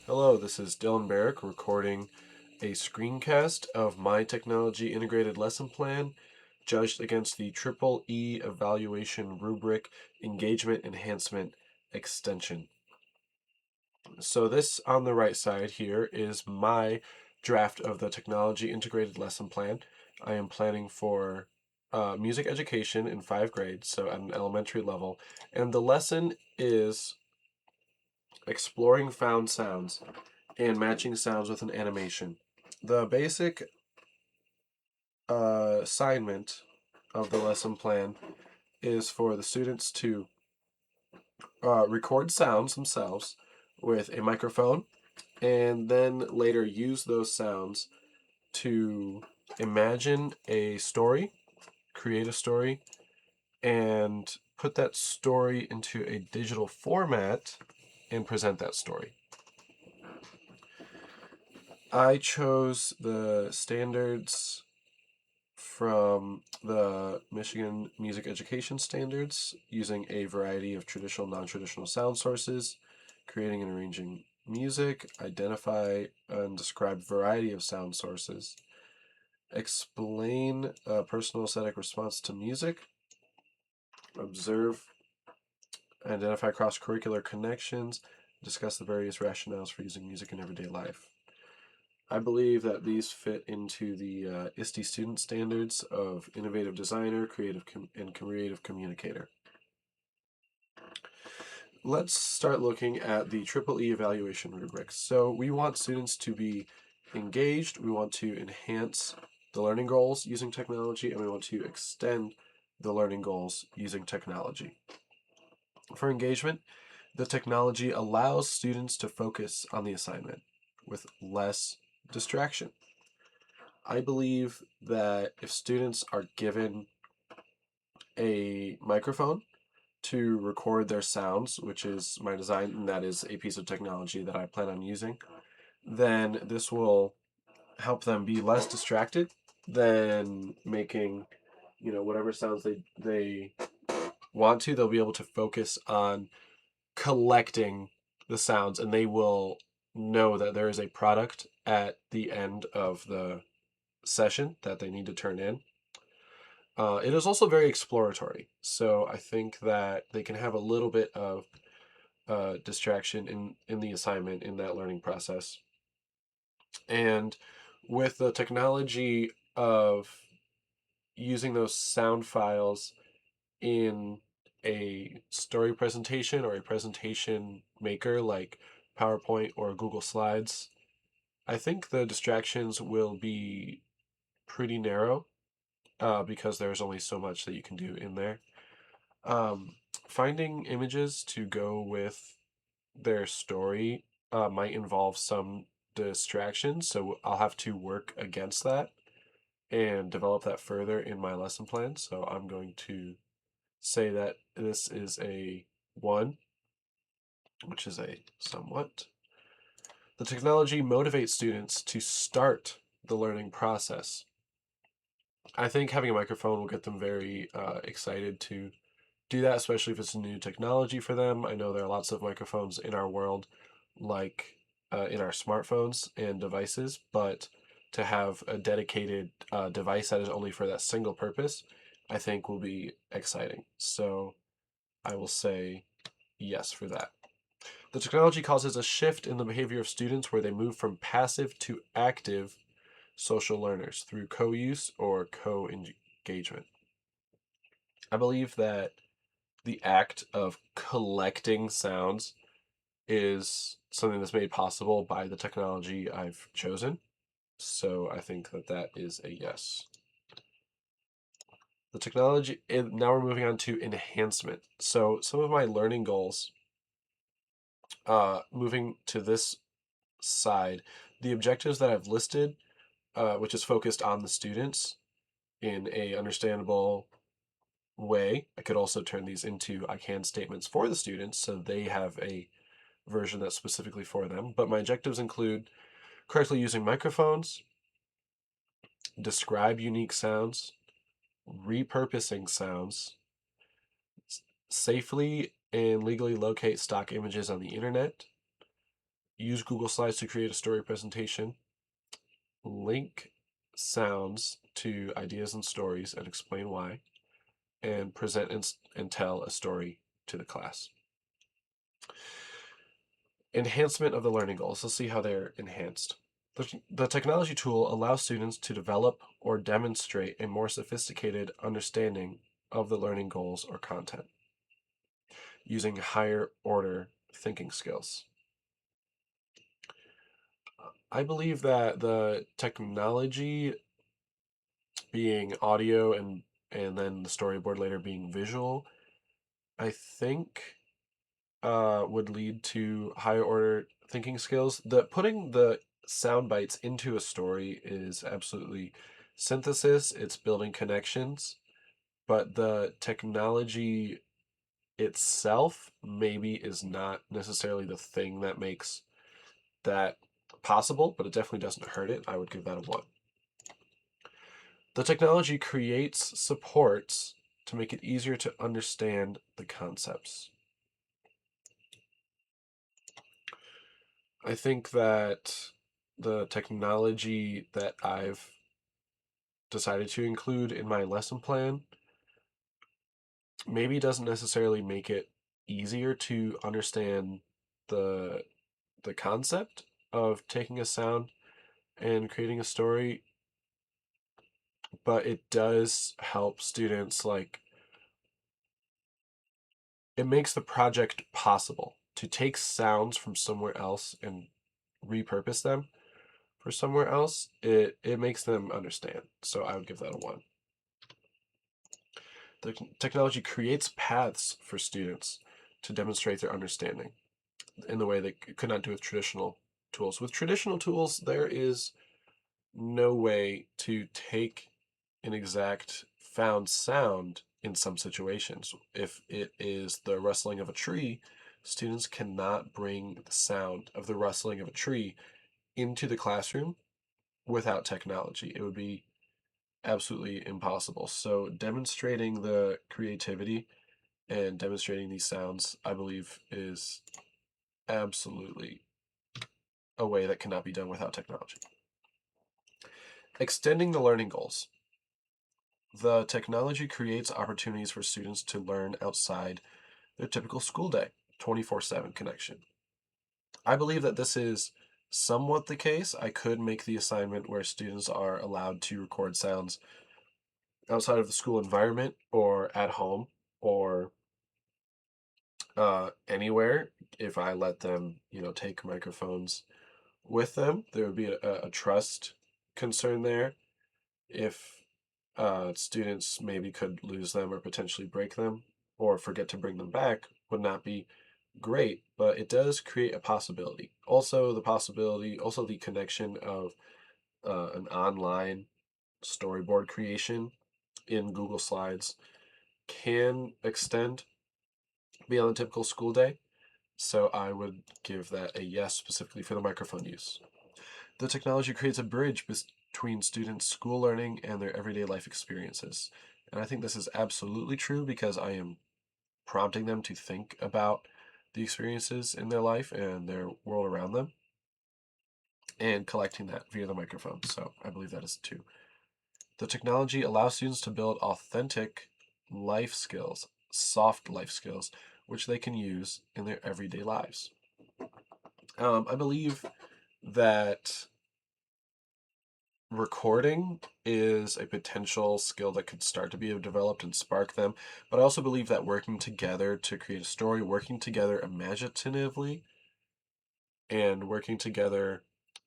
Hello, this is Dylan Barrick recording a screencast of my technology integrated lesson plan judged against the Triple E evaluation rubric engagement enhancement extension. So this on the right side here is my draft of the technology integrated lesson plan. I am planning for music education in 5 grades, so at an elementary level, and the lesson is exploring found sounds and matching sounds with an animation. The basic assignment of the lesson plan is for the students to record sounds themselves with a microphone and then later use those sounds to imagine a story, create a story, and put that story into a digital format and present that story. I chose the standards from the Michigan Music Education Standards using a variety of traditional, non-traditional sound sources, creating and arranging music, identify and describe variety of sound sources, explain a personal aesthetic response to music, observe, identify cross-curricular connections, discuss the various rationales for using music in everyday life. I believe that these fit into the ISTE student standards of innovative designer, and creative communicator. Let's start looking at the Triple E evaluation rubrics. So we want students to be engaged, we want to enhance the learning goals using technology, and we want to extend the learning goals using technology. For engagement, the technology allows students to focus on the assignment with less distraction. I believe that if students are given a microphone to record their sounds, which is my design, and that is a piece of technology that I plan on using, then this will help them be less distracted than making, whatever sounds they want to. They'll be able to focus on collecting the sounds, and they will know that there is a product at the end of the session that they need to turn in. It is also very exploratory, so I think that they can have a little bit of distraction in the assignment in that learning process. And with the technology of using those sound files in a story presentation or a presentation maker like PowerPoint or Google Slides, I think the distractions will be pretty narrow because there's only so much that you can do in there. Um, Finding images to go with their story might involve some distractions, so I'll have to work against that and develop that further in my lesson plan. So I'm going to say that this is a 1, which is a somewhat. The technology motivates students to start the learning process. I think having a microphone will get them very excited to do that, especially if it's a new technology for them. I know there are lots of microphones in our world, like in our smartphones and devices, but to have a dedicated device that is only for that single purpose, I think will be exciting. So I will say yes for that. The technology causes a shift in the behavior of students where they move from passive to active social learners through co-use or co-engagement. I believe that the act of collecting sounds is something that's made possible by the technology I've chosen. So I think that that is a yes. The technology, and now we're moving on to enhancement. So some of my learning goals, moving to this side, the objectives that I've listed, which is focused on the students in a understandable way. I could also turn these into I can statements for the students so they have a version that's specifically for them. But my objectives include correctly using microphones, describe unique sounds, repurposing sounds, safely and legally locate stock images on the internet, use Google Slides to create a story presentation, link sounds to ideas and stories and explain why, and present and tell a story to the class. Enhancement of the learning goals. Let's see how they're enhanced. The technology tool allows students to develop or demonstrate a more sophisticated understanding of the learning goals or content using higher order thinking skills. I believe that the technology being audio and then the storyboard later being visual, I think would lead to higher order thinking skills. The putting the sound bites into a story is absolutely synthesis, it's building connections, but the technology itself maybe is not necessarily the thing that makes that possible, but it definitely doesn't hurt it. I would give that a 1. The technology creates supports to make it easier to understand the concepts. I think that the technology that I've decided to include in my lesson plan maybe doesn't necessarily make it easier to understand the the concept of taking a sound and creating a story, but it does help students, like, it makes the project possible to take sounds from somewhere else and repurpose them for somewhere else. It makes them understand. So I would give that a 1. The technology creates paths for students to demonstrate their understanding in the way they could not do with traditional tools. With traditional tools, there is no way to take an exact found sound in some situations. If it is the rustling of a tree, students cannot bring the sound of the rustling of a tree into the classroom without technology. It would be absolutely impossible. So demonstrating the creativity and demonstrating these sounds, I believe, is absolutely a way that cannot be done without technology. Extending the learning goals. The technology creates opportunities for students to learn outside their typical school day, 24/7 connection. I believe that this is somewhat the case. I could make the assignment where students are allowed to record sounds outside of the school environment or at home or anywhere. If I let them, take microphones with them, there would be a trust concern there. If students maybe could lose them or potentially break them or forget to bring them back, would not be great, but it does create a possibility. Also, the connection of an online storyboard creation in Google Slides can extend beyond the typical school day. So I would give that a yes, specifically for the microphone use. The technology creates a bridge between students' school learning and their everyday life experiences. And I think this is absolutely true because I am prompting them to think about the experiences in their life and their world around them and collecting that via the microphone. So I believe that is 2. The technology allows students to build authentic life skills, soft life skills, which they can use in their everyday lives. I believe that recording is a potential skill that could start to be developed and spark them. But I also believe that working together to create a story, working together imaginatively, and working together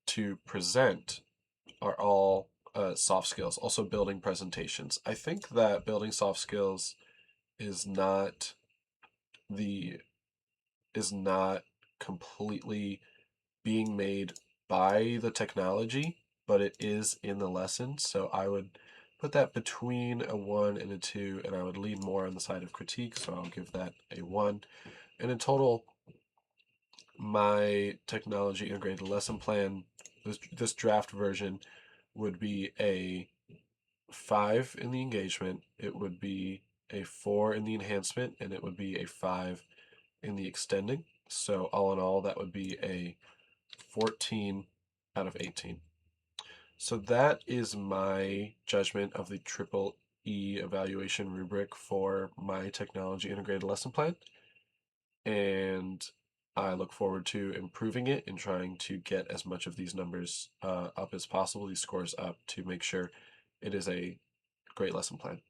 to present are all soft skills. Also, building presentations. I think that building soft skills is not the is not completely being made by the technology, but it is in the lesson. So I would put that between a 1 and a 2, and I would lean more on the side of critique. So I'll give that a 1. And in total, my technology integrated lesson plan, this draft version, would be a 5 in the engagement, it would be a 4 in the enhancement, and it would be a 5 in the extending. So all in all, that would be a 14 out of 18. So that is my judgment of the triple E evaluation rubric for my technology integrated lesson plan. And I look forward to improving it and trying to get as much of these numbers up as possible, these scores up, to make sure it is a great lesson plan.